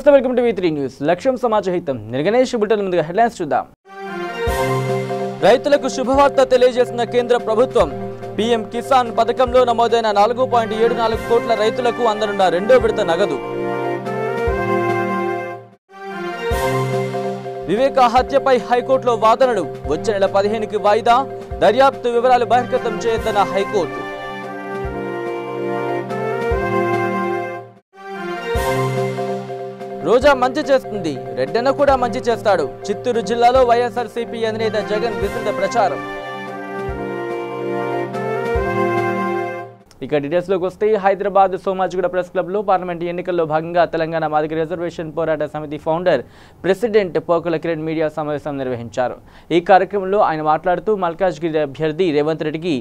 నమస్తే, welcome to V3 news. లక్ష్యం సమాజహితం. నిర్గణేష్ bulletin ముందుగా హెడ్లైన్స్ చూద్దాం. రైతులకు శుభవార్త తెలియజేసిన కేంద్ర ప్రభుత్వం. పీఎం కిసాన్ పథకంలో నమోదైన 4.74 కోట్ల రైతులకు అందనున్న రెండో విడత నగదు. వివేక హత్యపై హైకోర్టులో వాదనలు. వచ్చే నెల 15కి వాయిదా. దర్యాప్తు వివరాలు బహిర్గతం చేయొద్దన్న హైకోర్టు. రోజా మంచి చేస్తుంది, రెడ్డన్న కూడా మంచి చేస్తాడు. చిత్తూరు జిల్లాలో వైఎస్ఆర్సీపీ అధినేత జగన్ విస్తృత ప్రచారం. ఇక డీటెయిల్స్లోకి వస్తే హైదరాబాద్ సోమాజిగూడ ప్రెస్ క్లబ్లో పార్లమెంట్ ఎన్నికల్లో భాగంగా తెలంగాణ మాదిగ రిజర్వేషన్ పోరాట సమితి founder president Pokula Kiran media సమావేశం నిర్వహించారు. ఈ కార్యక్రమంలో ఆయన మాట్లాడుతూ మల్కాజ్గిరి అభ్యర్థి రేవంత్ రెడ్డికి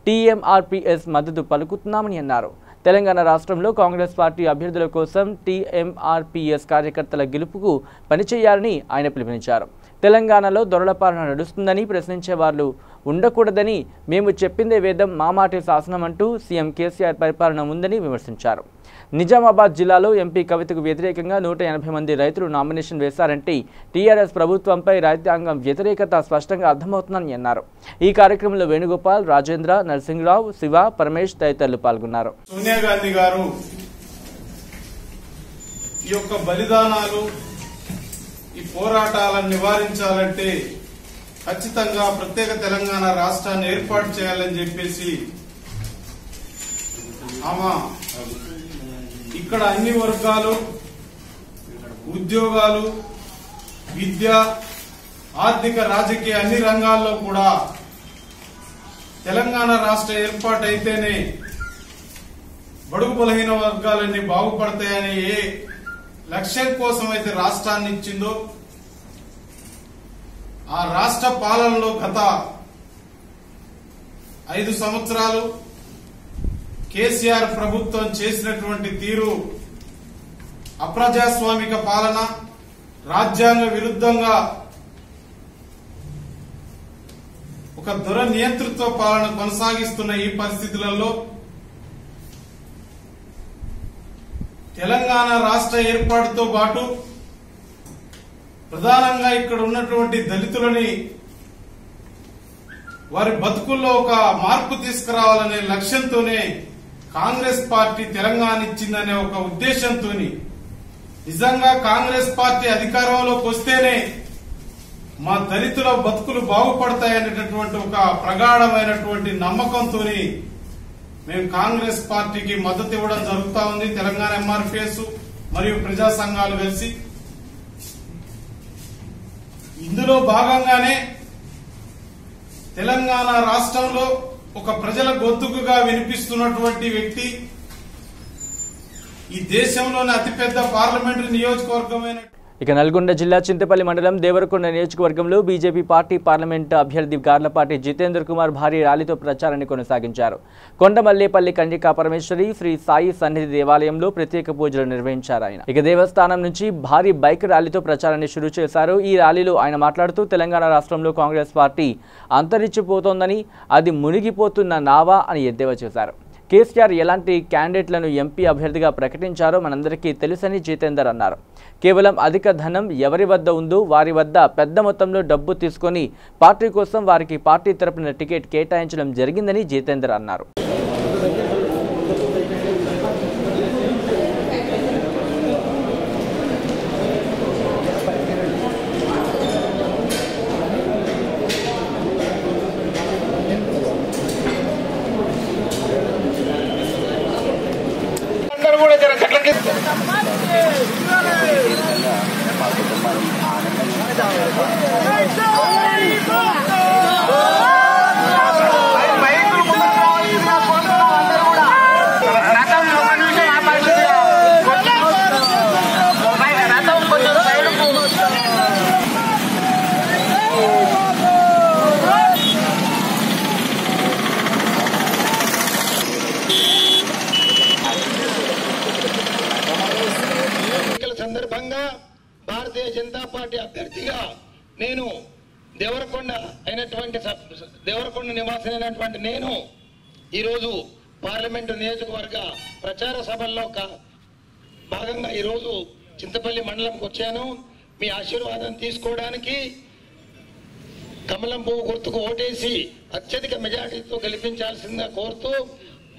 టీఎంఆర్పీఎస్ మద్దతు పలుకుతున్నామని అన్నారు. తెలంగాణ రాష్ట్రంలో కాంగ్రెస్ పార్టీ అభ్యర్థుల కోసం టీఎంఆర్పీఎస్ కార్యకర్తల గెలుపుకు పనిచేయాలని ఆయన పిలుపునిచ్చారు. తెలంగాణలో దొరల పాలన నడుస్తుందని, ప్రశ్నించే వాళ్ళు ఉండకూడదని, మేము చెప్పిందే వేదం, మా మాటే శాసనం అంటూ సీఎం కేసీఆర్ పరిపాలన ఉందని విమర్శించారు. నిజామాబాద్ జిల్లాలో ఎంపీ కవితకు వ్యతిరేకంగా 180 మంది రైతులు నామినేషన్ వేశారంటే టీఆర్ఎస్ ప్రభుత్వంపై రైతాంగం వ్యతిరేకత స్పష్టంగా అర్థమవుతుందని అన్నారు. ఈ కార్యక్రమంలో వేణుగోపాల్, రాజేంద్ర, నరసింహరావు, శివ, పరమేష్ తదితరులు పాల్గొన్నారు. సోనియా గాంధీ గారు ఈ యొక్క బలిదానాలు, ఈ పోరాటాలను నివారించాలంటే ఖచ్చితంగా ప్రత్యేక తెలంగాణ రాష్ట్రాన్ని ఏర్పాటు చేయాలని చెప్పేసి ఆమె ఇక్కడ అన్ని వర్గాలు, ఉద్యోగాలు, విద్య, ఆర్థిక, రాజకీయ అన్ని రంగాల్లో కూడా తెలంగాణ రాష్ట్ర ఏర్పాటు అయితేనే బడుగు బలహీన వర్గాలన్నీ బాగుపడతాయని ఏ లక్ష్యం కోసం అయితే రాష్ట్రాన్ని ఇచ్చిందో ఆ రాష్ట్ర పాలనలో గత 5 సంవత్సరాలు కేసీఆర్ ప్రభుత్వం చేసినటువంటి తీరు అప్రజాస్వామిక పాలన, రాజ్యాంగ విరుద్ధంగా ఒక దొర నియంతృత్వ పాలన కొనసాగిస్తున్న ఈ పరిస్థితులలో తెలంగాణ రాష్ట్ర ఏర్పాటుతో పాటు ప్రధానంగా ఇక్కడ ఉన్నటువంటి దళితులని వారి బతుకుల్లో ఒక మార్పు తీసుకురావాలనే లక్ష్యంతోనే కాంగ్రెస్ పార్టీ తెలంగాణ ఇచ్చిందనే ఒక ఉద్దేశంతో, నిజంగా కాంగ్రెస్ పార్టీ అధికారంలోకి వస్తేనే మా దళితుల బతుకులు బాగుపడతాయనేటటువంటి ఒక ప్రగాఢమైనటువంటి నమ్మకంతో మేము కాంగ్రెస్ పార్టీకి మద్దతు ఇవ్వడం జరుగుతా ఉంది. తెలంగాణ ఎంఆర్పీఎస్ మరియు ప్రజా సంఘాలు కలిసి ఇందులో భాగంగానే తెలంగాణ రాష్ట్రంలో ఒక ప్రజల గొంతుకుగా వినిపిస్తున్నటువంటి వ్యక్తి, ఈ దేశంలోని అతిపెద్ద పార్లమెంటరీ నియోజకవర్గమైన ఇక నల్గొండ జిల్లా చింతపల్లి మండలం దేవరకొండ నియోజకవర్గంలో బీజేపీ పార్టీ పార్లమెంటు అభ్యర్థి గార్లపాటి జితేందర్ కుమార్ భారీ ర్యాలీతో ప్రచారాన్ని కొనసాగించారు. కొండమల్లేపల్లి కన్యకా పరమేశ్వరి శ్రీ సాయి సన్నిధి దేవాలయంలో ప్రత్యేక పూజలు నిర్వహించారు. ఆయన ఇక దేవస్థానం నుంచి భారీ బైక్ ర్యాలీతో ప్రచారాన్ని షురూ చేశారు. ఈ ర్యాలీలో ఆయన మాట్లాడుతూ తెలంగాణ రాష్ట్రంలో కాంగ్రెస్ పార్టీ అంతరించిపోతోందని, అది మునిగిపోతున్న నావా అని ఎద్దేవా చేశారు. కేసీఆర్ ఎలాంటి క్యాండిడేట్లను ఎంపీ అభ్యర్థిగా ప్రకటించారో మనందరికీ తెలుసని జితేందర్ అన్నారు. కేవలం అధిక ధనం ఎవరి వద్ద ఉందో వారి వద్ద పెద్ద మొత్తంలో డబ్బు తీసుకొని పార్టీ కోసం వారికి పార్టీ తరపున టికెట్ కేటాయించడం జరిగిందని జితేందర్ అన్నారు. సందర్భంగా భారతీయ జనతా పార్టీ అభ్యర్థిగా నేను దేవరకొండ నివాసమైనటువంటి నేను ఈరోజు పార్లమెంటు నియోజకవర్గ ప్రచార సభల్లో భాగంగా ఈరోజు చింతపల్లి మండలంకి వచ్చాను. మీ ఆశీర్వాదం తీసుకోవడానికి కమలం పువ్వు గుర్తుకు ఓటేసి అత్యధిక మెజారిటీతో గెలిపించాల్సిందిగా కోరుతూ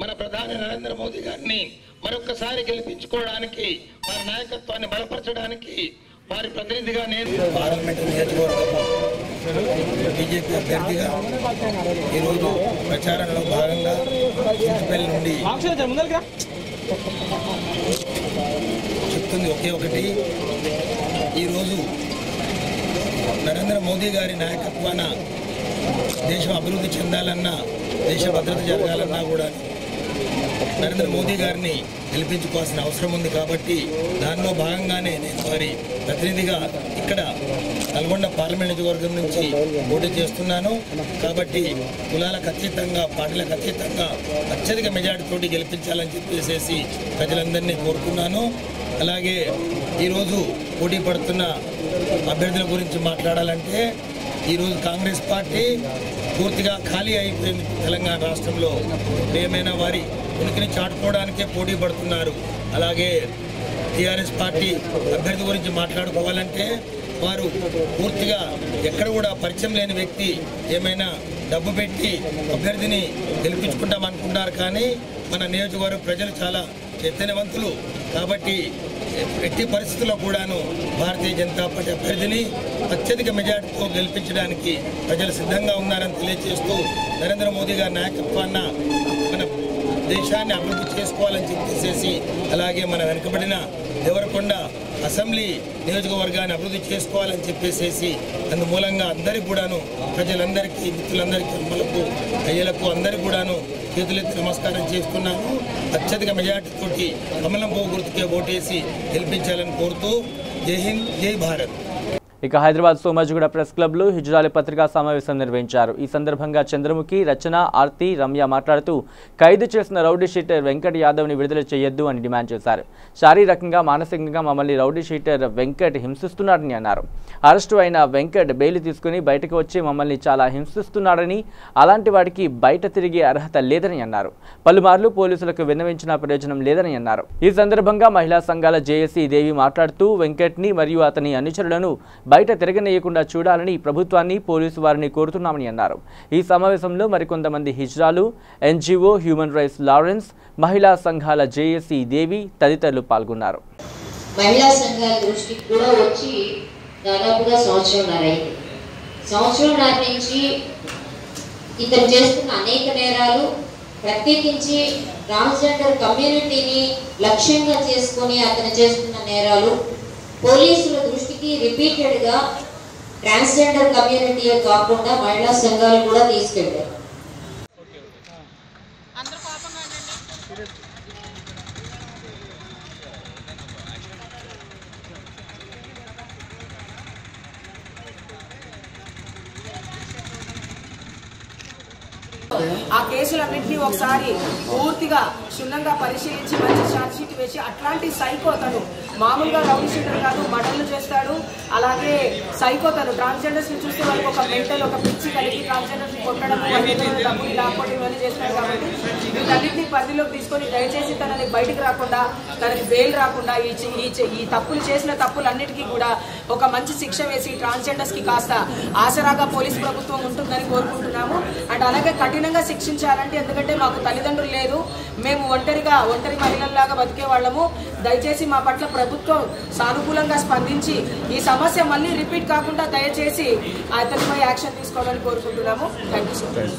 మన ప్రధాని నరేంద్ర మోదీ గారిని మరొకసారి గెలిపించుకోవడానికి వారి నాయకత్వాన్ని బలపరచడానికి వారి ప్రతినిధిగా నేను పార్లమెంట్ నియోజకవర్గం బీజేపీ అభ్యర్థిగా ఈరోజు ప్రచారంలో భాగంగా చింతపల్లి నుండి చెప్తుంది ఒకే ఒకటి. ఈరోజు నరేంద్ర మోదీ గారి నాయకత్వాన దేశం అభివృద్ధి చెందాలన్నా, దేశ భద్రత జరగాలన్నా కూడా నరేంద్ర మోదీ గారిని గెలిపించుకోవాల్సిన అవసరం ఉంది. కాబట్టి దానిలో భాగంగానే నేను వారి ప్రతినిధిగా ఇక్కడ నల్గొండ పార్లమెంట్ నియోజకవర్గం నుంచి పోటీ చేస్తున్నాను. కాబట్టి కులాలకు అతీతంగా, పార్టీలకు అతీతంగా అత్యధిక మెజార్టీతోటి గెలిపించాలని చెప్పేసి ప్రజలందరినీ కోరుతున్నాను. అలాగే ఈరోజు పోటీ పడుతున్న అభ్యర్థుల గురించి మాట్లాడాలంటే ఈరోజు కాంగ్రెస్ పార్టీ పూర్తిగా ఖాళీ అయిపోయింది. తెలంగాణ రాష్ట్రంలో ఏమైనా వారి ఉనికిని చాటుకోవడానికే పోటీ పడుతున్నారు. అలాగే టీఆర్ఎస్ పార్టీ అభ్యర్థి గురించి మాట్లాడుకోవాలంటే వారు పూర్తిగా ఎక్కడ కూడా పరిచయం లేని వ్యక్తి ఏమైనా డబ్బు పెట్టి అభ్యర్థిని గెలిపించుకుంటామనుకున్నారు. కానీ మన నియోజకవర్గ ప్రజలు చాలా చైతన్యవంతులు. కాబట్టి ఎట్టి పరిస్థితుల్లో కూడాను భారతీయ జనతా పార్టీ అభ్యర్థిని అత్యధిక మెజార్టీతో గెలిపించడానికి ప్రజలు సిద్ధంగా ఉన్నారని తెలియజేస్తూ నరేంద్ర మోదీ గారి నాయకత్వాన్ని మన దేశాన్ని అభివృద్ధి చేసుకోవాలని చెప్పేసి, అలాగే మన వెనుకబడిన దేవరకొండ అసెంబ్లీ నియోజకవర్గాన్ని అభివృద్ధి చేసుకోవాలని చెప్పేసి అందుమూలంగా అందరికీ కూడాను, ప్రజలందరికీ, మిత్రులందరికీ, అమ్మలకు, అయ్యలకు అందరికీ కూడాను చేతులెత్తి నమస్కారం చేస్తున్నాను. అత్యధిక మెజార్టీతోటి కమలం పువ్వు గుర్తుకే ఓటేసి గెలిపించాలని కోరుతూ జై హింద్, జై భారత్. ఇక హైదరాబాద్ సోమాజిగూడ ప్రెస్ క్లబ్లో హిజ్రాలి పత్రికా సమావేశం నిర్వహించారు. ఈ సందర్భంగా చంద్రముఖి, రచన, ఆర్తి, రమ్య మాట్లాడుతూ ఖైదు చేసిన రౌడీ షీటర్ వెంకట్ యాదవ్ని విడుదల చేయొద్దు అని డిమాండ్ చేశారు. శారీరకంగా, మానసికంగా మమ్మల్ని రౌడీ షీటర్ వెంకట్ హింసిస్తున్నాడని అన్నారు. అరెస్టు అయిన వెంకట్ బెయిల్ తీసుకుని బయటకు వచ్చి మమ్మల్ని చాలా హింసిస్తున్నాడని, అలాంటి వాడికి బయట తిరిగే అర్హత లేదని అన్నారు. పలుమార్లు పోలీసులకు విన్నవించిన ప్రయోజనం లేదని అన్నారు. ఈ సందర్భంగా మహిళా సంఘాల జేఏసీ దేవి మాట్లాడుతూ వెంకట్ని మరియు అతని అనుచరులను బయట తిరగనీయకుండా చూడాలని ప్రభుత్వాన్ని, పోలీసు వారిని కోరుతున్నామని అన్నారు. ఈ సమావేశంలో మరికొంతమంది హిజ్రాలు, ఎన్జిఓ, హ్యూమన్ రైట్స్ లారెన్స్, మహిళా సంఘాల జేఏసీ దేవి తదితరులు పాల్గొన్నారు. మహిళా సంఘాల దృష్టికి కూడా వచ్చి దాదాపుగా సంవత్సరంన్నర నుంచి ఇతను చేస్తున్న అనేక నేరాలు, ప్రత్యేకించి ట్రాన్స్జెండర్ కమ్యూనిటీని లక్ష్యంగా చేసుకొని అతను చేస్తున్న నేరాలు పోలీసుల దృష్టికి రిపీటెడ్గా ట్రాన్స్జెండర్ కమ్యూనిటీయే కాకుండా మహిళా సంఘాలు కూడా తీసుకెళ్లారు. ఆ కేసులన్నింటినీ ఒకసారి పూర్తిగా క్షుణ్ణంగా పరిశీలించి మంచి ఛార్జ్ షీట్ వేసి, అట్లాంటి సైకో తను మామూలుగా రౌడీ షీటర్ కాదు, మర్డర్లు చేస్తాడు. అలాగే సైకో తను ట్రాన్స్జెండర్స్ ని చూస్తే వాళ్ళకి ఒక మెంటల్, ఒక పిచ్చి కలిగి ట్రాన్స్జెండర్స్ ని కొట్టడం, డబ్బులు లాక్కోవడం ఇవన్నీ చేస్తాడు. కాబట్టి వీటన్నింటినీ పరిధిలోకి తీసుకొని దయచేసి తనని బయటకు రాకుండా, తనకి బెయిల్ రాకుండా ఈ తప్పులు చేసిన తప్పులన్నిటికీ కూడా ఒక మంచి శిక్ష వేసి ట్రాన్స్జెండర్స్ కి కాస్త ఆసరాగా పోలీస్ ప్రభుత్వం ఉంటుందని కోరుకుంటున్నాము. అండ్ అలాగే కఠినంగా శిక్షించాలంటే, ఎందుకంటే మాకు తల్లిదండ్రులు లేదు, మేము ఒంటరి మహిళల్లాగా బతికే వాళ్ళము. దయచేసి మా పట్ల ప్రభుత్వం సానుకూలంగా స్పందించి ఈ సమస్య మళ్ళీ రిపీట్ కాకుండా దయచేసి అతనిపై యాక్షన్ తీసుకోవాలని కోరుకుంటున్నాము. Thank you so much.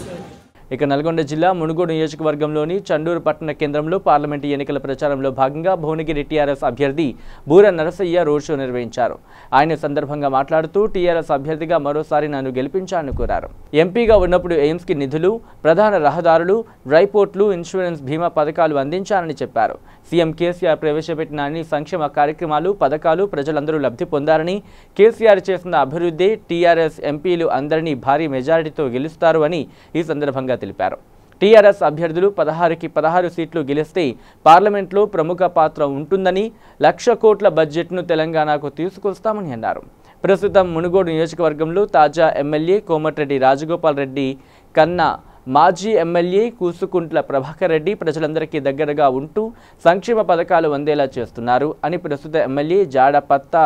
ఇక నల్గొండ జిల్లా మునుగోడు నియోజకవర్గంలోని చండూరు పట్టణ కేంద్రంలో పార్లమెంటు ఎన్నికల ప్రచారంలో భాగంగా భువనగిరి టీఆర్ఎస్ అభ్యర్థి బూర నరసయ్య రోడ్ షో నిర్వహించారు. ఆయన సందర్భంగా మాట్లాడుతూ టీఆర్ఎస్ అభ్యర్థిగా మరోసారి నన్ను గెలిపించాలని కోరారు. ఎంపీగా ఉన్నప్పుడు ఎయిమ్స్కి నిధులు, ప్రధాన రహదారులు, డ్రైపోర్ట్లు, ఇన్సూరెన్స్ బీమా పథకాలు అందించానని చెప్పారు. సీఎం కేసీఆర్ ప్రవేశపెట్టిన అన్ని సంక్షేమ కార్యక్రమాలు, పథకాలు ప్రజలందరూ లబ్ధి పొందారని, కేసీఆర్ చేసిన అభివృద్ధి టీఆర్ఎస్ ఎంపీలు అందరినీ భారీ మెజారిటీతో గెలుస్తారు అని ఈ సందర్భంగా తెలిపారు. టీఆర్ఎస్ అభ్యర్థులు 16కి 16 సీట్లు గెలిస్తే పార్లమెంట్లో ప్రముఖ పాత్ర ఉంటుందని, 1,00,000 కోట్ల బడ్జెట్ను తెలంగాణకు తీసుకొస్తామని అన్నారు. ప్రస్తుతం మునుగోడు నియోజకవర్గంలో తాజా ఎమ్మెల్యే కోమటిరెడ్డి రాజగోపాల్ రెడ్డి కన్నా మాజీ ఎమ్మెల్యే కూసుకుంట్ల ప్రభాకర్ రెడ్డి ప్రజలందరికీ దగ్గరగా ఉంటూ సంక్షేమ పథకాలు అందేలా చేస్తున్నారు అని ప్రస్తుత ఎమ్మెల్యే జాడ పత్తా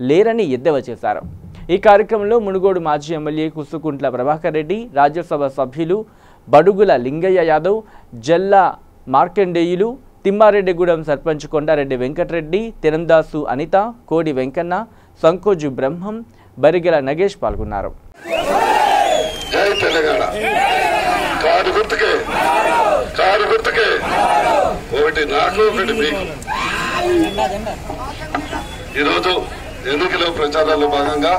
లేరని ఎద్దేవా చేశారు. ఈ కార్యక్రమంలో మునుగోడు మాజీ ఎమ్మెల్యే కూసుకుంట్ల ప్రభాకర్ రెడ్డి, రాజ్యసభ సభ్యులు బడుగుల లింగయ్య యాదవ్, జల్లా మార్కండేయులు, తిమ్మారెడ్డిగూడెం సర్పంచ్ కొండారెడ్డి వెంకటరెడ్డి, తిరందాసు అనిత, కోడి వెంకన్న, సంకోజు బ్రహ్మం, బరిగెల నగేష్ పాల్గొన్నారు. జై తెలంగాణ. కారు గుర్తుకే ఒకటి నాకు ఒకటి మీకు. ఈరోజు ఎన్నికల ప్రచారాల్లో భాగంగా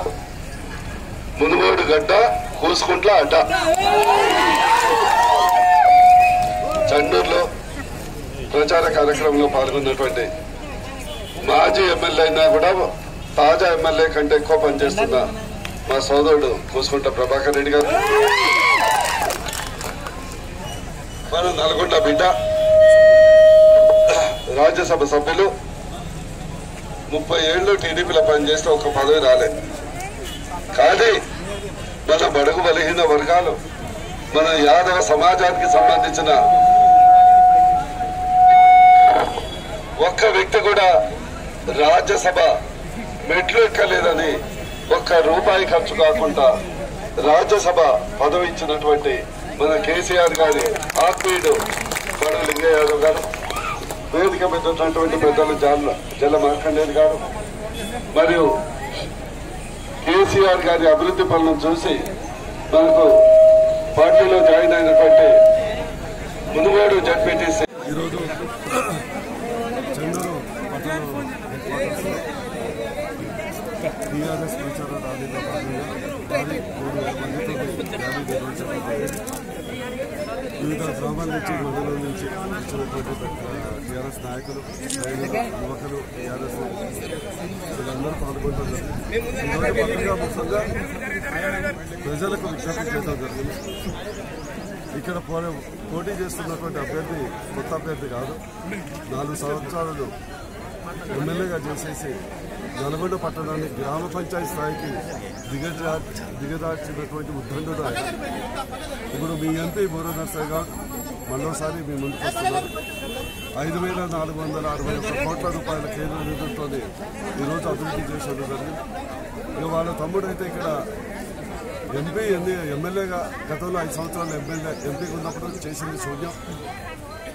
మునుగోడు గడ్డ కూసుకుంట్ల అడ్డ చండూరులో ప్రచార కార్యక్రమంలో పాల్గొన్నటువంటి మాజీ ఎమ్మెల్యే అయినా కూడా తాజా ఎమ్మెల్యే కంటే ఎక్కువ పనిచేస్తున్న మా సోదరుడు కూసుకుంట్ల ప్రభాకర్ రెడ్డి గారు, మన నల్గొండ బిడ్డ, రాజ్యసభ సభ్యులు, 30 ఏళ్ళు టీడీపీలో పనిచేస్తే ఒక పదవి రాలేదు. కానీ మన బడుగు బలహీన వర్గాలు, మన యాదవ సమాజానికి సంబంధించిన ఒక్క వ్యక్తి కూడా రాజ్యసభ మెట్లు ఎక్కలేదని ఒక్క రూపాయి ఖర్చు కాకుండా రాజ్యసభ పదవి ఇచ్చినటువంటి మన కేసీఆర్ గారి ఆత్మీయుడు బడుగు లింగయ్య యాదవ్ గారు, వేదిక మీద ఉన్నటువంటి పెద్దలు జల్ల మార్కండేయులు గారు మరియు కేసీఆర్ గారి అభివృద్ధి పనులను చూసి మనకు పార్టీలో జాయిన్ అయినటువంటి మునుగోడు జడ్పీటీసీ ఈరోజు చంద్రుడు పట్టణంలో టీఆర్ఎస్ ప్రచార ర్యాలీలో భాగంగా భారీ 3,000 మందితో ర్యాలీ నిర్వహించబడింది. వివిధ గ్రామాల నుంచి, మండలం నుంచి వచ్చినటువంటి టీఆర్ఎస్ నాయకులు, యువకులు, టీఆర్ఎస్ వీళ్ళందరూ పాల్గొంటున్నారు. ఈరోజు పత్రికా ముఖ్యంగా ప్రజలకు విజ్ఞప్తి చేయడం జరిగింది. ఇక్కడ పోటీ చేస్తున్నటువంటి అభ్యర్థి కొత్త అభ్యర్థి కాదు. 4 సంవత్సరాలు ఎమ్మెల్యేగా చేసేసి నల్గొండ పట్టణాన్ని గ్రామ పంచాయతీ స్థాయికి దిగదార్చినటువంటి ఉద్దండుడు ఆయన. ఇప్పుడు మీ ఎంపీ బూర నర్సయ్య గారు మరోసారి మీ ముందుకు వస్తున్నారు. 5,461 కోట్ల రూపాయల కేంద్ర నిధులతో ఈరోజు అభివృద్ధి చేసేది జరిగింది. ఇక వాళ్ళ తమ్ముడైతే ఇక్కడ ఎమ్మెల్యేగా గతంలో 5 సంవత్సరాలు ఎంపీగా ఉన్నప్పుడు చేసింది శూన్యం.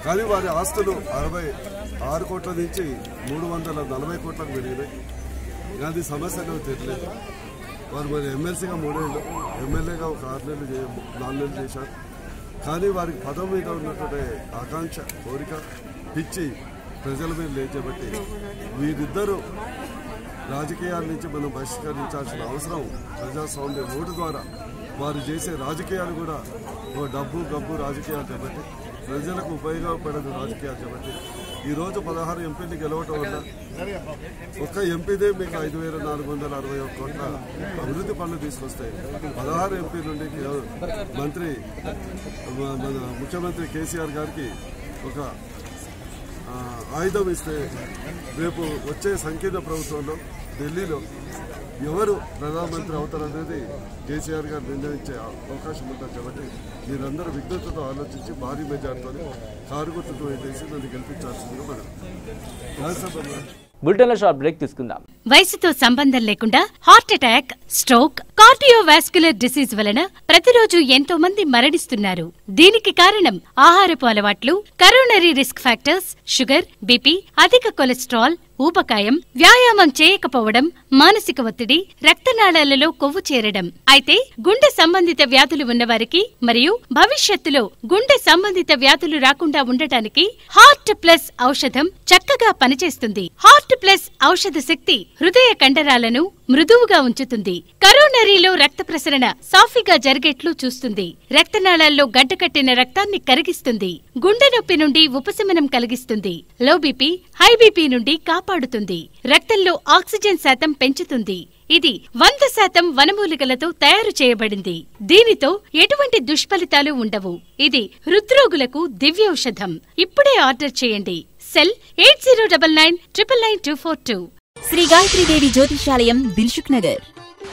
కానీ వారి ఆస్తులు 66 కోట్ల నుంచి 340 కోట్లకు పెరిగినాయి. అది సమస్యగా తెలియలేదు. వారు మరి ఎమ్మెల్సీగా 3 ఏళ్ళు, ఎమ్మెల్యేగా ఒక 4 నెలలు చేశారు. కానీ వారికి పదవి మీద ఉన్నటువంటి ఆకాంక్ష, కోరిక, పిచ్చి ప్రజల మీద లేచేబట్టి వీరిద్దరూ రాజకీయాల నుంచి మనం బహిష్కరించాల్సిన అవసరం ప్రజాస్వామ్య ఓటు ద్వారా వారు చేసే రాజకీయాలు కూడా డబ్బు గబ్బు రాజకీయాలు చేపట్టి ప్రజలకు ఉపయోగపడదు రాజకీయాలు చేపట్టి ఈరోజు 16 ఎంపీలు గెలవటం వల్ల ఒక్క ఎంపీదే మీకు 5,461 కోట్ల అభివృద్ధి పనులు తీసుకొస్తాయి. 16 ఎంపీ నుండి మన ముఖ్యమంత్రి కేసీఆర్ గారికి ఒక ఆయుధం ఇస్తే రేపు వచ్చే సంకీర్ణ ప్రభుత్వంలో ఢిల్లీలో ఎవరు ప్రధానమంత్రి అవుతారనేది కేసీఆర్ గారు నిర్ణయించే అవకాశం ఉంటుంది. కాబట్టి మీరందరూ విజ్ఞతతో ఆలోచించి భారీ మెజార్టీతో కారు గుర్తుకు వేసి నన్ను గెలిపించాల్సిందిగా మనం బులెటిన్లో షార్ట్ బ్రేక్ తీసుకుందాం. వయసుతో సంబంధం లేకుండా heart attack, stroke, cardiovascular disease వలన ప్రతిరోజు ఎంతో మంది మరణిస్తున్నారు. దీనికి కారణం ఆహారపు అలవాట్లు, coronary risk factors, sugar, BP, అధిక కొలెస్ట్రాల్, ఊబకాయం, వ్యాయామం చేయకపోవడం, మానసిక ఒత్తిడి, రక్తనాళాలలో కొవ్వు చేరడం. అయితే గుండె సంబంధిత వ్యాధులు ఉన్నవారికి మరియు భవిష్యత్తులో గుండె సంబంధిత వ్యాధులు రాకుండా ఉండటానికి హార్ట్ ప్లస్ ఔషధం చక్కగా పనిచేస్తుంది. హార్ట్ ప్లస్ ఔషధ శక్తి హృదయ కండరాలను మృదువుగా ఉంచుతుంది. కరోనరీలో రక్త ప్రసరణ సాఫీగా జరిగేట్లు చూస్తుంది. రక్తనాళాల్లో గడ్డకట్టిన రక్తాన్ని కరిగిస్తుంది. గుండె నొప్పి నుండి ఉపశమనం కలిగిస్తుంది. లో బీపీ, హై బీపీ నుండి కాపాడుతుంది. రక్తంలో ఆక్సిజన్ శాతం పెంచుతుంది. ఇది 100% వనమూలికలతో తయారు చేయబడింది. దీనితో ఎటువంటి దుష్ఫలితాలు ఉండవు. ఇది హృద్రోగులకు దివ్యౌషధం. ఇప్పుడే ఆర్డర్ చేయండి. సెల్ 8099999242. శ్రీ గాయత్రీదేవి జ్యోతిషాలయం, దిల్సుఖ్ నగర్.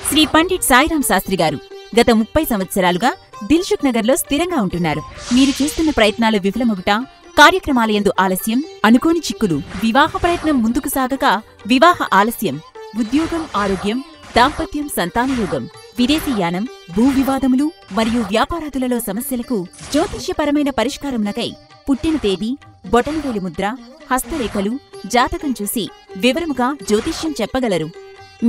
శ్రీ పండిట్ సాయిరాం శాస్త్రి గారు గత 30 సంవత్సరాలుగా దిల్సుఖ్ నగర్ లో స్థిరంగా ఉంటున్నారు. మీరు చేస్తున్న ప్రయత్నాలు విఫలమగుట, కార్యక్రమాలయందు ఆలస్యం, అనుకోని చిక్కులు, వివాహ ప్రయత్నం ముందుకు సాగక వివాహ ఆలస్యం, ఉద్యోగం, ఆరోగ్యం, దాంపత్యం, సంతానయోగం, విదేశీయానం, భూ వివాదములు మరియు వ్యాపారాదులలో సమస్యలకు జ్యోతిష్యపరమైన పరిష్కారమునకై పుట్టిన తేదీ, బొటనవేలి ముద్ర, హస్తరేఖలు, జాతకం చూసి వివరముగా జ్యోతిష్యం చెప్పగలరు.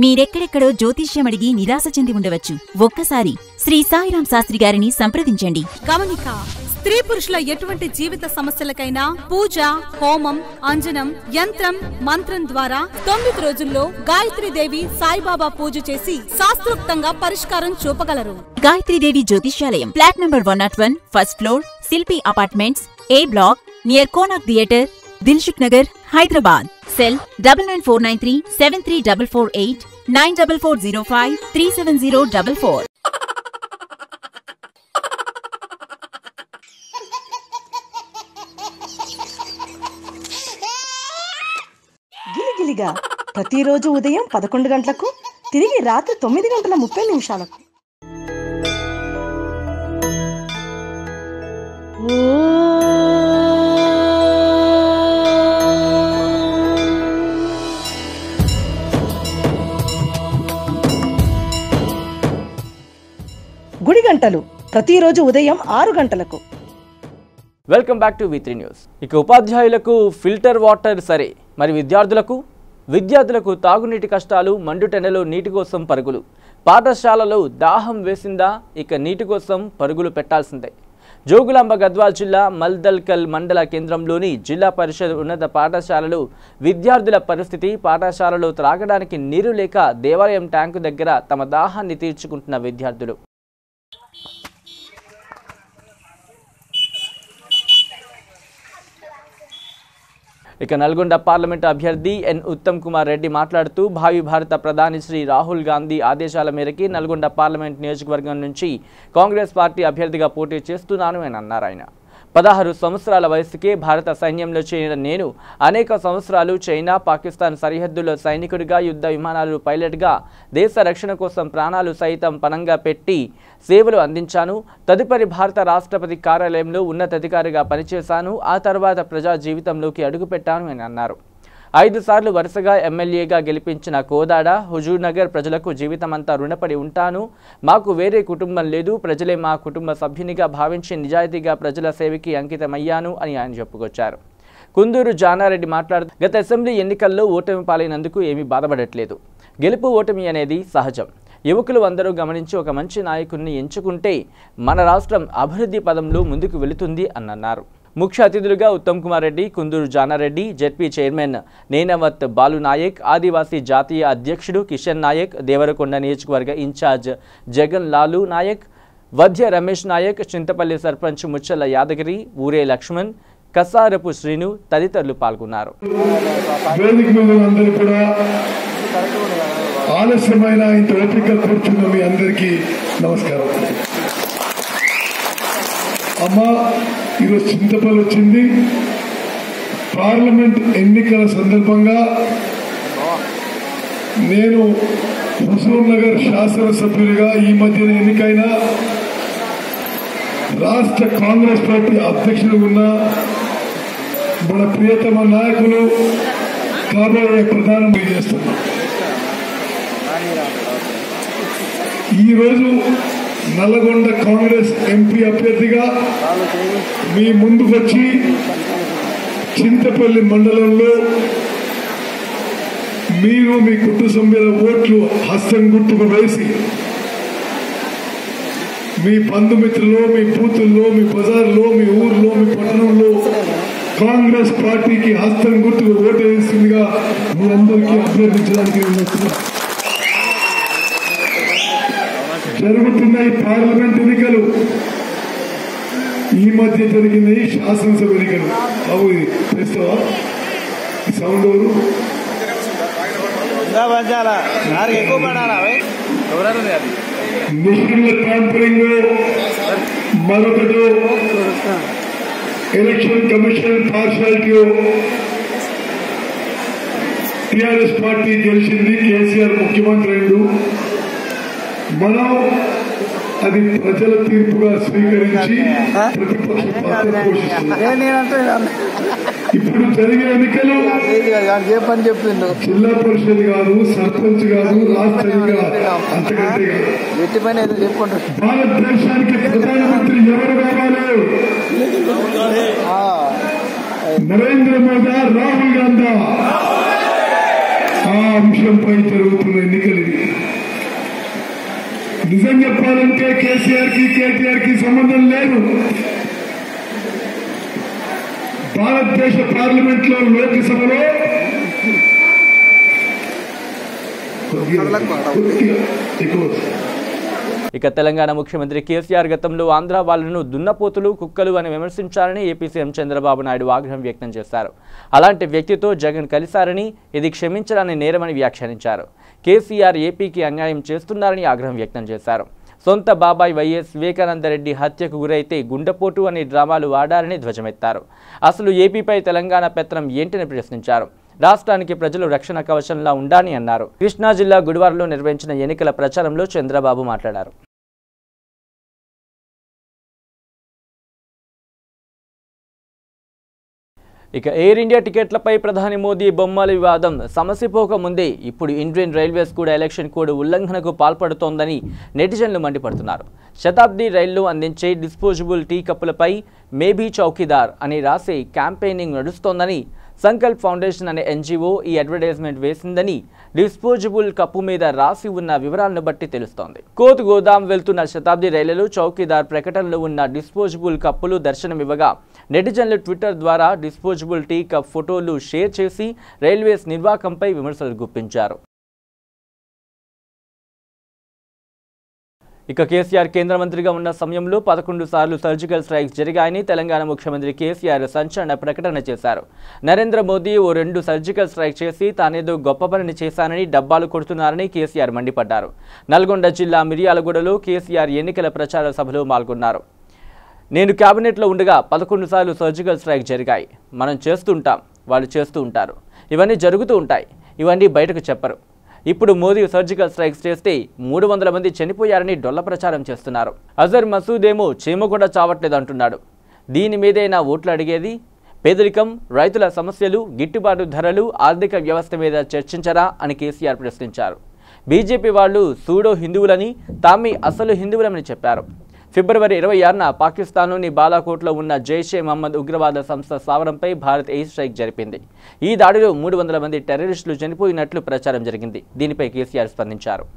మీరెక్కడెక్కడో జ్యోతిష్యమడిగి నిరాశ చెంది ఉండవచ్చు. ఒక్కసారి శ్రీ సాయిరాం శాస్త్రి గారిని సంప్రదించండి. గమనిక: స్త్రీ పురుషుల ఎటువంటి జీవిత సమస్యలకైనా పూజ, హోమం, అంజనం, యంత్రం, మంత్రం ద్వారా 9 రోజుల్లో గాయత్రీదేవి సాయిబాబా పూజ చేసి శాస్త్రోక్తంగా పరిష్కారం చూపగలరు. గాయత్రీదేవి జ్యోతిష్యాలయం, flat number 101, first floor, Shilpi apartments, A block, near Konark theatre, Dilsukh Nagar, Hyderabad. Cell 9949373448 944053704. గిలిగిలిగా ప్రతిరోజు ఉదయం 11 గంటలకు, తిరిగి రాత్రి 9:30 గుడి గంటలు ప్రతిరోజు ఉదయం 6 గంటలకు. Welcome back to V3 news. ఇక ఉపాధ్యాయులకు ఫిల్టర్ వాటర్ సరే, మరి విద్యార్థులకు తాగునీటి కష్టాలు, మండుటెండలో నీటి కోసం పరుగులు. పాఠశాలలో దాహం వేసిందా, ఇక నీటి కోసం పరుగులు పెట్టాల్సిందే. జోగులాంబ గద్వాల్ జిల్లా మల్దల్కల్ మండల కేంద్రంలోని జిల్లా పరిషత్ ఉన్నత పాఠశాలలో విద్యార్థుల పరిస్థితి: పాఠశాలలో త్రాగడానికి నీరు లేక దేవాలయం ట్యాంకు దగ్గర తమ దాహాన్ని తీర్చుకుంటున్న విద్యార్థులు. ఇక నల్గొండ పార్లమెంటు అభ్యర్థి ఎన్ ఉత్తమ్ కుమార్ రెడ్డి మాట్లాడుతూ, భావి భారత ప్రధాని శ్రీ రాహుల్ గాంధీ ఆదేశాల మేరకు నల్గొండ పార్లమెంట్ నియోజకవర్గం నుంచి కాంగ్రెస్ పార్టీ అభ్యర్థిగా పోటీ చేస్తున్నాను అని అన్నారు. ఆయన 16 సంవత్సరాల వయసుకే భారత సైన్యంలో చేరిన నేను అనేక సంవత్సరాలు చైనా, పాకిస్తాన్ సరిహద్దుల్లో సైనికుడిగా, యుద్ధ విమానాలు పైలట్గా దేశ రక్షణ కోసం ప్రాణాలు సైతం పణంగా పెట్టి సేవలు అందించాను. తదుపరి భారత రాష్ట్రపతి కార్యాలయంలో ఉన్నతాధికారిగా పనిచేశాను. ఆ తర్వాత ప్రజా జీవితంలోకి అడుగుపెట్టాను అని అన్నారు. 5 సార్లు వరుసగా ఎమ్మెల్యేగా గెలిపించిన కోదాడ, హుజూర్ నగర్ ప్రజలకు జీవితమంతా రుణపడి ఉంటాను. మాకు వేరే కుటుంబం లేదు, ప్రజలే మా కుటుంబ సభ్యునిగా భావించి నిజాయితీగా ప్రజల సేవకి అంకితమయ్యాను అని ఆయన చెప్పుకొచ్చారు. కుందూరు జానారెడ్డి మాట్లాడుతూ, గత అసెంబ్లీ ఎన్నికల్లో ఓటమి పాలైనందుకు ఏమీ బాధపడట్లేదు. గెలుపు ఓటమి అనేది సహజం. యువకులు అందరూ గమనించి ఒక మంచి నాయకుడిని ఎంచుకుంటే మన రాష్ట్రం అభివృద్ధి పదంలో ముందుకు వెళుతుంది అని అన్నారు. ముఖ్య అతిథులుగా ఉత్తమ్ కుమార్ రెడ్డి, కుందూరు జానారెడ్డి, జెడ్పీ చైర్మన్ నేనవత్ బాలు నాయక్, ఆదివాసీ జాతీయ అధ్యక్షుడు కిషన్ నాయక్, దేవరకొండ నియోజకవర్గ ఇన్ఛార్జ్ జగన్ లాలు నాయక్, వధ్య రమేష్ నాయక్, చింతపల్లి సర్పంచ్ ముచ్చల్ల యాదగిరి, ఊరే లక్ష్మణ్, కసారపు శ్రీను తదితరులు పాల్గొన్నారు. ఆలస్యమైన ఇంత ఓపిక కూర్చున్న మీ అందరికీ నమస్కారం. అమ్మా, ఈరోజు చింతపల్లి వచ్చింది. పార్లమెంట్ ఎన్నికల సందర్భంగా నేను హుజూర్ నగర్ శాసనసభ్యుడిగా ఈ మధ్యన ఎన్నికైన రాష్ట్ర కాంగ్రెస్ పార్టీ అధ్యక్షుడు ఉన్న మన ప్రియతమ నాయకులు కాబోయే ప్రధాని చేస్తున్నారు. ఈరోజు నల్లగొండ కాంగ్రెస్ ఎంపీ అభ్యర్థిగా మీ ముందుకు వచ్చి చింతపల్లి మండలంలో మీరు మీ కుటుంబ సభ్యుల ఓట్లు హస్తం గుర్తుకు వేసి మీ బంధుమిత్రుల్లో, మీ బూతుల్లో, మీ బజార్లో, మీ ఊర్లో, మీ పట్టణంలో కాంగ్రెస్ పార్టీకి హస్తం గుర్తుకు ఓటు వేసిందిగా మీ అందరికీ అభ్యర్థించడానికి జరుగుతున్నాయి. పార్లమెంట్ ఎన్నికలు ఈ మధ్య జరిగినాయి, శాసనసభ ఎన్నికలు. బాబు చేస్తావా సౌండ్? ఎవరు నిధుల ట్యాంపరింగ్ మరొకటి, election commission partiality. TRS party గెలిచింది, కేసీఆర్ ముఖ్యమంత్రి అయిండు. మనం అది ప్రజల తీర్పుగా స్వీకరించి ప్రతిపక్ష పాత్ర పోషిస్తున్నాం. ఇప్పుడు జరిగే ఎన్నికలు జిల్లా పరిషత్ కాదు, సర్పంచ్ కాదు, రాష్ట్రంగా అంతకంటే భారతదేశానికి ప్రధానమంత్రి ఎవరు కావాలి? నరేంద్ర మోదీ, రాహుల్ గాంధీ? ఆ అంశంపై జరుగుతున్న ఎన్నికలు ఇవి. నిజం చెప్పాలంటే కేసీఆర్ కి కేటీఆర్ కి సంబంధం లేదు. భారతదేశ పార్లమెంట్ లో, లోక్సభలో ఇక తెలంగాణ ముఖ్యమంత్రి కేసీఆర్ గతంలో ఆంధ్ర వాళ్లను దున్నపోతులు, కుక్కలు అని విమర్శించారని ఏపీ సీఎం చంద్రబాబు నాయుడు ఆగ్రహం వ్యక్తం చేశారు. అలాంటి వ్యక్తితో జగన్ కలిశారని, ఇది క్షమించడాన్ని నేరమని వ్యాఖ్యానించారు. కేసీఆర్ ఏపీకి అన్యాయం చేస్తున్నారని ఆగ్రహం వ్యక్తం చేశారు. సొంత బాబాయ్ వైఎస్ వివేకానందరెడ్డి హత్యకు గురైతే గుండెపోటు అనే డ్రామాలు ఆడారని ధ్వజమెత్తారు. అసలు ఏపీపై తెలంగాణ పెత్తనం ఏంటని ప్రశ్నించారు. రాష్ట్రానికి ప్రజలు రక్షణ కవచంలా ఉండాలని అన్నారు. కృష్ణా జిల్లా గుడివాడలో నిర్వహించిన ఎన్నికల ప్రచారంలో చంద్రబాబు మాట్లాడారు. ఇక ఎయిర్ ఇండియా టికెట్లపై ప్రధాని మోదీ బొమ్మల వివాదం సమసిపోక ముందే ఇప్పుడు ఇండియన్ రైల్వేస్ కూడా ఎలక్షన్ కోడ్ ఉల్లంఘనకు పాల్పడుతోందని నెటిజన్లు మండిపడుతున్నారు. శతాబ్ది రైళ్లు అందించే డిస్పోజబుల్ టీ కప్పులపై మేబీ చౌకీదార్ అని రాసే క్యాంపెయినింగ్ నడుస్తోందని, సంకల్ప్ ఫౌండేషన్ అనే ఎన్జిఓ ఈ అడ్వర్టైజ్మెంట్ వేసిందని డిస్పోజబుల్ కప్పు మీద రాసి ఉన్న వివరాలను బట్టి తెలుస్తోంది. కోత్ గోదాం వెళ్తున్న శతాబ్ది రైళ్లలో చౌకీదార్ ప్రకటనలో ఉన్న డిస్పోజబుల్ కప్పులు దర్శనమివ్వగా నెటిజన్లు ట్విట్టర్ ద్వారా డిస్పోజబుల్ టీ కప్ ఫోటోలు షేర్ చేసి రైల్వేస్ నిర్వాహకంపై విమర్శలు గుప్పించారు. ఇక కేసీఆర్ కేంద్ర మంత్రిగా ఉన్న సమయంలో 11 సార్లు సర్జికల్ స్ట్రైక్స్ జరిగాయని తెలంగాణ ముఖ్యమంత్రి కేసీఆర్ సంచలన ప్రకటన చేశారు. నరేంద్ర మోదీ ఓ 2 సర్జికల్ స్ట్రైక్ చేసి తానేదో గొప్ప పనిని చేశానని డబ్బాలు కొడుతున్నారని కేసీఆర్ మండిపడ్డారు. నల్గొండ జిల్లా మిర్యాలగూడలో కేసీఆర్ ఎన్నికల ప్రచార సభలో పాల్గొన్నారు. నేను కేబినెట్లో ఉండగా 11 సార్లు సర్జికల్ స్ట్రైక్ జరిగాయి. మనం చేస్తుంటాం, వాళ్ళు చేస్తూ ఉంటారు, ఇవన్నీ జరుగుతూ ఉంటాయి, ఇవన్నీ బయటకు చెప్పరు. ఇప్పుడు మోదీ సర్జికల్ స్ట్రైక్స్ చేస్తే 300 మంది చనిపోయారని డొల్ల ప్రచారం చేస్తున్నారు. అజర్ మసూద్ ఏమో చీమ కూడా చావట్లేదు అంటున్నాడు. దీని మీదైనా ఓట్లు అడిగేది? పేదరికం, రైతుల సమస్యలు, గిట్టుబాటు ధరలు, ఆర్థిక వ్యవస్థ మీద చర్చించరా అని కేసీఆర్ ప్రశ్నించారు. బీజేపీ వాళ్ళు సూడో హిందువులని, తామే అసలు హిందువులమని చెప్పారు. ఫిబ్రవరి 26న పాకిస్తాన్లోని బాలాకోట్లో ఉన్న జైషే మహమ్మద్ ఉగ్రవాద సంస్థ స్థావరంపై భారత్ ఎయిర్ స్ట్రైక్ జరిపింది. ఈ దాడిలో 300 మంది టెర్రరిస్టులు చనిపోయినట్లు ప్రచారం జరిగింది. దీనిపై కేసీఆర్ స్పందించారు.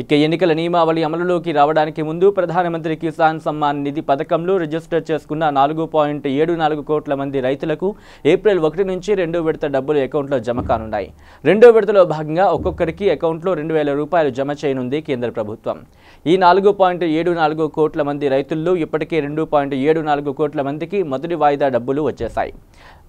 ఇక ఎన్నికల నియమావళి అమలులోకి రావడానికి ముందు ప్రధానమంత్రి కిసాన్ సమ్మాన్ నిధి పథకంలో రిజిస్టర్ చేసుకున్న 4.74 కోట్ల మంది రైతులకు ఏప్రిల్ 1 నుంచి 2వ విడత డబ్బులు అకౌంట్లో జమ కానున్నాయి. 2వ విడతలో భాగంగా ఒక్కొక్కరికి అకౌంట్లో 2,000 రూపాయలు జమ చేయనుంది కేంద్ర ప్రభుత్వం. ఈ 4.74 కోట్ల మంది రైతుల్లో ఇప్పటికే 2.74 కోట్ల మందికి మొదటి వాయిదా డబ్బులు వచ్చేశాయి.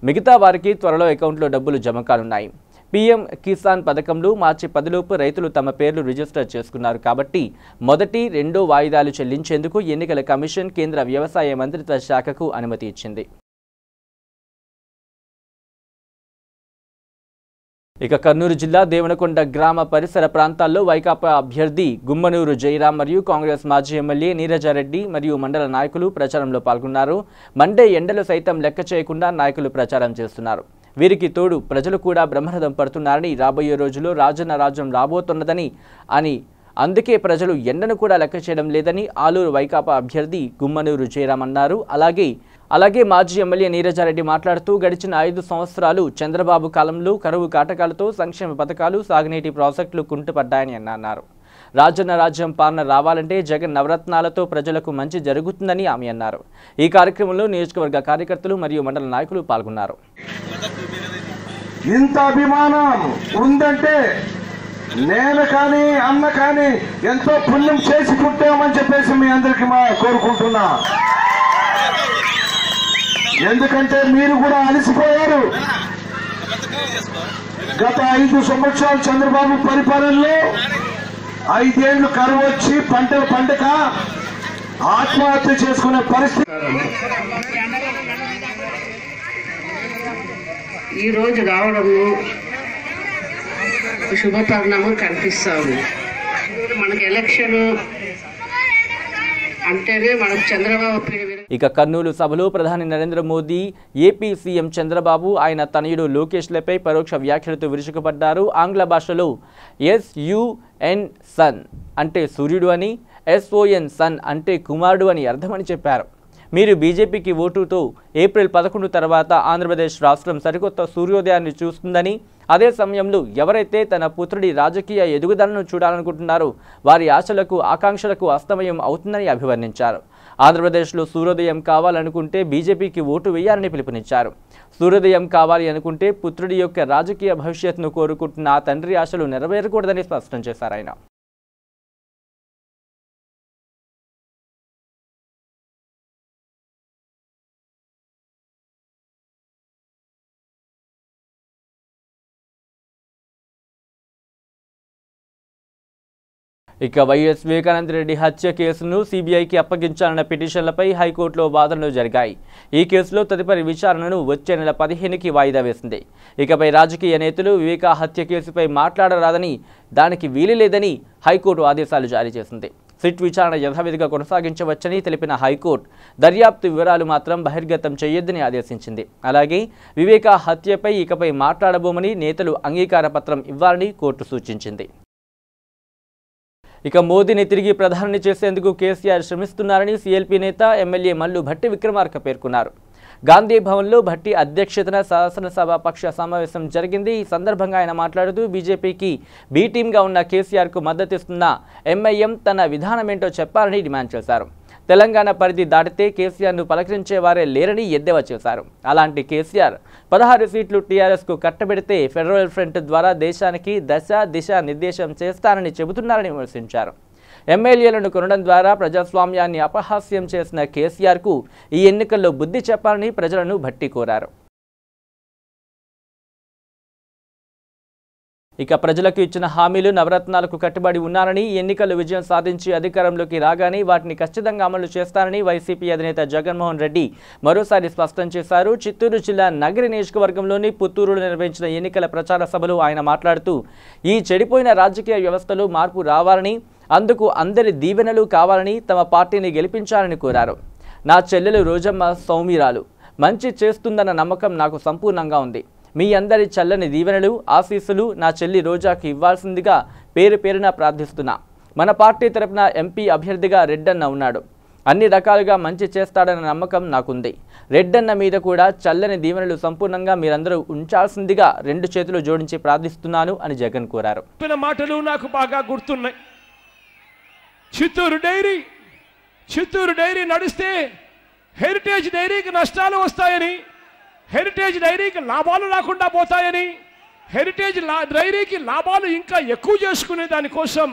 మిగతా వారికి త్వరలో అకౌంట్లో డబ్బులు జమ కానున్నాయి. పీఎం కిసాన్ పథకంలో మార్చి 10లోపు రైతులు తమ పేర్లు రిజిస్టర్ చేసుకున్నారు కాబట్టి మొదటి, రెండో వాయిదాలు చెల్లించేందుకు ఎన్నికల కమిషన్ కేంద్ర వ్యవసాయ మంత్రిత్వ శాఖకు అనుమతి ఇచ్చింది. ఇక కర్నూలు జిల్లా దేవనకొండ గ్రామ పరిసర ప్రాంతాల్లో వైకాపా అభ్యర్థి గుమ్మనూరు జయరాం మరియు కాంగ్రెస్ మాజీ ఎమ్మెల్యే నీరజారెడ్డి మరియు మండల నాయకులు ప్రచారంలో పాల్గొన్నారు. మండే ఎండలు సైతం లెక్క చేయకుండా నాయకులు ప్రచారం చేస్తున్నారు. వీరికి తోడు ప్రజలు కూడా బ్రహ్మరథం పడుతున్నారని, రాబోయే రోజుల్లో రాజన్న రాజ్యం రాబోతున్నదని అందుకే ప్రజలు ఎండను కూడా లెక్క చేయడం లేదని ఆలూరు వైకాపా అభ్యర్థి గుమ్మనూరు జయరాం అన్నారు. అలాగే మాజీ ఎమ్మెల్యే నీరజారెడ్డి మాట్లాడుతూ గడిచిన 5 సంవత్సరాలు చంద్రబాబు కాలంలో కరువు కాటకాలతో సంక్షేమ పథకాలు, సాగునీటి ప్రాజెక్టులు కుంటుపడ్డాయని అన్నారు. రాజన్న రాజ్యం పాలన రావాలంటే జగన్ నవరత్నాలతో ప్రజలకు మంచి జరుగుతుందని ఆమె అన్నారు. ఈ కార్యక్రమంలో నియోజకవర్గ కార్యకర్తలు మరియు మండల నాయకులు పాల్గొన్నారు. ఇంత అభిమానం ఉందంటే నేను కానీ అన్న కానీ ఎంతో పుణ్యం చేసి పుట్టామని చెప్పేసి మీ అందరికీ కోరుకుంటున్నా. ఎందుకంటే మీరు కూడా అలసిపోయారు. గత 5 సంవత్సరాలు చంద్రబాబు పరిపాలనలో 5 ఏళ్లు కరువు వచ్చి పంటలు పండక ఆత్మహత్య చేసుకునే పరిస్థితి. ఈ రోజు రావడము శుభ పరిణామం కనిపిస్తా ఉంది. మనకి ఎలక్షన్ అంటేనే మనకు చంద్రబాబు పేరు. ఇక కర్నూలు సభలో ప్రధాని నరేంద్ర మోదీ, ఏపీ సీఎం చంద్రబాబు ఆయన తనయుడు లోకేష్లపై పరోక్ష వ్యాఖ్యలతో విరుచుకుపడ్డారు. ఆంగ్ల భాషలో SUN సన్ అంటే సూర్యుడు అని, SON సన్ అంటే కుమారుడు అని అర్థమని చెప్పారు. మీరు బీజేపీకి ఓటుతో ఏప్రిల్ 11 తర్వాత ఆంధ్రప్రదేశ్ రాష్ట్రం సరికొత్త సూర్యోదయాన్ని చూస్తుందని, అదే సమయంలో ఎవరైతే తన పుత్రుడి రాజకీయ ఎదుగుదలను చూడాలనుకుంటున్నారో వారి ఆశలకు ఆకాంక్షలకు అస్తమయం అవుతుందని అభివర్ణించారు. ఆంధ్రప్రదేశ్లో సూర్యోదయం కావాలనుకుంటే బీజేపీకి ఓటు వేయాలని పిలుపునిచ్చారు. సూర్యోదయం కావాలి అనుకుంటే పుత్రుడి యొక్క రాజకీయ భవిష్యత్తును కోరుకుంటున్న ఆ తండ్రి ఆశలు నెరవేరకూడదని స్పష్టం చేశారు ఆయన. ఇక వైఎస్ వివేకానంద రెడ్డి హత్య కేసును సిబిఐకి అప్పగించాలన్న పిటిషన్లపై హైకోర్టులో వాదనలు జరిగాయి. ఈ కేసులో తదుపరి విచారణను వచ్చే నెల 15కి వాయిదా వేసింది. ఇకపై రాజకీయ నేతలు వివేకా హత్య కేసుపై మాట్లాడరాదని, దానికి వీలు లేదని హైకోర్టు ఆదేశాలు జారీ చేసింది. సిట్ విచారణ యథావిధిగా కొనసాగించవచ్చని తెలిపిన హైకోర్టు దర్యాప్తు వివరాలు మాత్రం బహిర్గతం చేయొద్దని ఆదేశించింది. అలాగే వివేకా హత్యపై ఇకపై మాట్లాడబోమని నేతలు అంగీకార పత్రం ఇవ్వాలని కోర్టు సూచించింది. ఇక మోదీని తిరిగి ప్రధాని చేసేందుకు కేసీఆర్ శ్రమిస్తున్నారని సీఎల్పీ నేత ఎమ్మెల్యే మల్లు భట్టి విక్రమార్క పేర్కొన్నారు. గాంధీ భవన్లో భట్టి అధ్యక్షతన శాసనసభ పక్ష సమావేశం జరిగింది. ఈ సందర్భంగా ఆయన మాట్లాడుతూ బీజేపీకి బీ టీమ్గా ఉన్న కేసీఆర్కు మద్దతిస్తున్న ఎంఐఎం తన విధానమేంటో చెప్పాలని డిమాండ్ చేశారు. తెలంగాణ పరిధి దాటితే కేసీఆర్ను పలకరించేవారే లేరని ఎద్దేవా చేశారు. అలాంటి కేసీఆర్ 16 సీట్లు టీఆర్ఎస్కు కట్టబెడితే ఫెడరల్ ఫ్రంట్ ద్వారా దేశానికి దిశ నిర్దేశం చేస్తానని చెబుతున్నారని విమర్శించారు. ఎమ్మెల్యేలను కొనడం ద్వారా ప్రజాస్వామ్యాన్ని అపహాస్యం చేసిన కేసీఆర్కు ఈ ఎన్నికల్లో బుద్ధి చెప్పాలని ప్రజలను భట్టి కోరారు. ఇక ప్రజలకు ఇచ్చిన హామీలు నవరత్నాలకు కట్టుబడి ఉన్నారని, ఎన్నికల్లో విజయం సాధించి అధికారంలోకి రాగానే వాటిని ఖచ్చితంగా అమలు చేస్తారని వైసీపీ అధినేత జగన్మోహన్ రెడ్డి మరోసారి స్పష్టం చేశారు. చిత్తూరు జిల్లా నగరి నియోజకవర్గంలోని పుత్తూరులో నిర్వహించిన ఎన్నికల ప్రచార సభలో ఆయన మాట్లాడుతూ ఈ చెడిపోయిన రాజకీయ వ్యవస్థలో మార్పు రావాలని, అందుకు అందరి దీవెనలు కావాలని, తమ పార్టీని గెలిపించాలని కోరారు. నా చెల్లెలు రోజమ్మ సౌమ్యురాలు, మంచి చేస్తుందన్న నమ్మకం నాకు సంపూర్ణంగా ఉంది. మీ అందరి చల్లని దీవెనలు ఆశీస్సులు నా చెల్లి రోజాకి ఇవ్వాల్సిందిగా పేరు పేరున ప్రార్థిస్తున్నా. మన పార్టీ తరపున ఎంపీ అభ్యర్థిగా రెడ్డన్న ఉన్నాడు. అన్ని రకాలుగా మంచి చేస్తాడన్న నమ్మకం నాకుంది. రెడ్డన్న మీద కూడా చల్లని దీవెనలు సంపూర్ణంగా మీరందరూ ఉంచాల్సిందిగా 2 చేతులు జోడించి ప్రార్థిస్తున్నాను అని జగన్ కోరారు. మాటలు నాకు బాగా గుర్తున్నాయి. చిత్తూరు డైరీ నడిస్తే హెరిటేజ్ డైరీకి నష్టాలు వస్తాయని, హెరిటేజ్ డైరీకి లాభాలు రాకుండా పోతాయని, హెరిటేజ్ డైరీకి లాభాలు ఇంకా ఎక్కువ చేసుకునే దానికోసం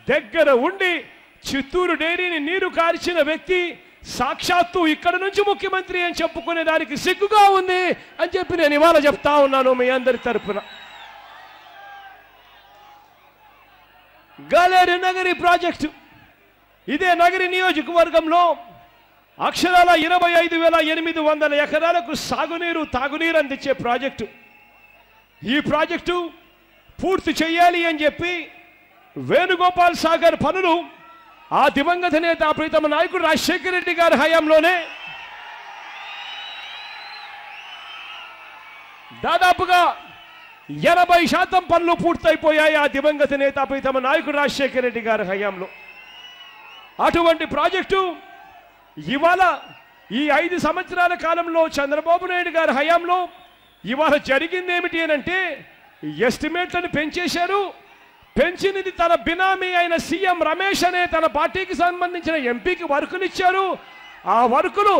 దగ్గర ఉండి చిత్తూరు డైరీని నీరు కార్చిన వ్యక్తి సాక్షాత్తు ఇక్కడ నుంచి ముఖ్యమంత్రి అని చెప్పుకునే దానికి సిగ్గుగా ఉంది అని చెప్పి నేను ఇవాళ చెప్తా ఉన్నాను మీ అందరి తరపున. గాలేరు నగరి ప్రాజెక్టు ఇదే నగరి నియోజకవర్గంలో అక్షరాల 25,800 ఎకరాలకు సాగునీరు తాగునీరు అందించే ప్రాజెక్టు. ఈ ప్రాజెక్టు పూర్తి చేయాలి అని చెప్పి వేణుగోపాల్ సాగర్ పనులు ఆ దివంగత నేత ప్రీతమ నాయకుడు రాజశేఖర రెడ్డి గారి హయాంలోనే దాదాపుగా 80% పనులు పూర్తయిపోయాయి. ఆ దివంగత నేత ప్రీతమ నాయకుడు రాజశేఖర రెడ్డి గారి హయాంలో అటువంటి ప్రాజెక్టు ఇవాళ ఈ 5 సంవత్సరాల కాలంలో చంద్రబాబు నాయుడు గారి హయాంలో ఇవాళ జరిగింది ఏమిటి అంటే ఎస్టిమేట్లను పెంచేశారు. పెంచినది తన బినామీ అయిన సీఎం రమేష్ అనే తన పార్టీకి సంబంధించిన ఎంపీకి వర్కులు ఆ వర్కులు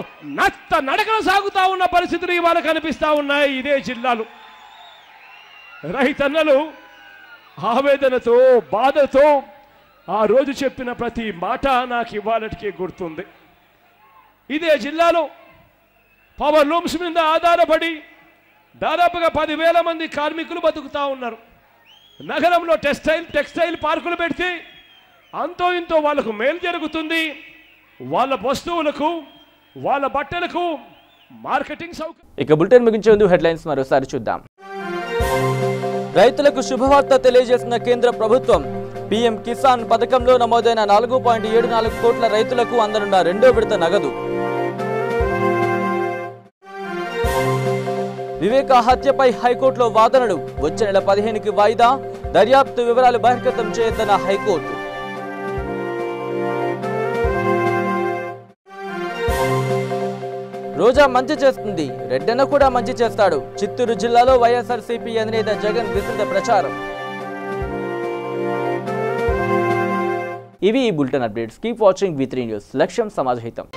నడకన సాగుతా ఉన్న పరిస్థితులు ఇవాళ కనిపిస్తా ఉన్నాయి. ఇదే జిల్లాలో రైతన్నలు ఆవేదనతో బాధతో ఆ రోజు చెప్పిన ప్రతి మాట నాకు ఇవాళకి గుర్తుంది. ఇదే జిల్లాలో పవర్ లూమ్స్ మీద ఆధారపడి దాదాపుగా 10,000 మంది కార్మికులు బతుకుతా ఉన్నారు. నగరంలో టెక్స్టైల్ పార్కులు పెడితే అంతో ఇంతో వాళ్ళకు మేలు జరుగుతుంది. వాళ్ళ వస్తువులకు వాళ్ళ బట్టలకు మార్కెటింగ్ సౌకర్యం. ఇక బులెటిన్ ముగించే ముందు హెడ్లైన్స్ మరోసారి చూద్దాం. రైతులకు శుభవార్త తెలియజేసిన కేంద్ర ప్రభుత్వం. పీఎం కిసాన్ పథకంలో నమోదైన 4.74 కోట్ల రైతులకు అందనున్న రెండో విడత నగదు. వివేక హత్యపై హైకోర్టులో వాదనలు. వచ్చే నెల 15కి వాయిదా. దర్యాప్తు వివరాలు బహిర్గతం చేయొద్దన్న హైకోర్టు. రోజా మంచి చేస్తుంది, రెడ్డన్న కూడా మంచి చేస్తాడు. చిత్తూరు జిల్లాలో వైఎస్ఆర్సీపీ అధినేత జగన్ విస్తృత ప్రచారం. ఇవి ఈ bulletin updates. Keep watching V3 news. లక్ష్యం సమాజహితం.